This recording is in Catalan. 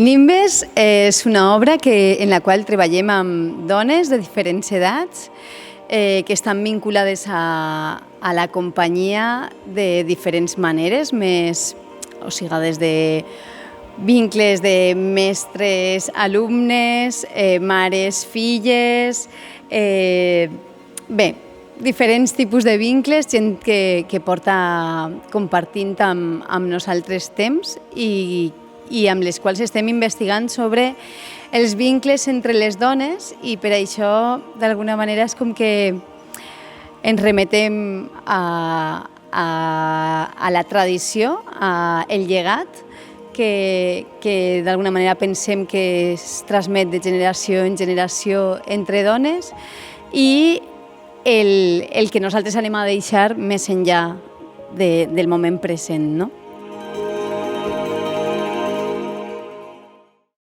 Nimbes és una obra en la qual treballem amb dones de diferents edats que estan vinculades a la companyia de diferents maneres, des de vincles de mestres, alumnes, mares, filles, diferents tipus de vincles, gent que porta compartint amb nosaltres temps i amb les quals estem investigant sobre els vincles entre les dones, i per això d'alguna manera és com que ens remetem a la tradició, al llegat, que d'alguna manera pensem que es transmet de generació en generació entre dones, i el que nosaltres anem a deixar més enllà del moment present, no?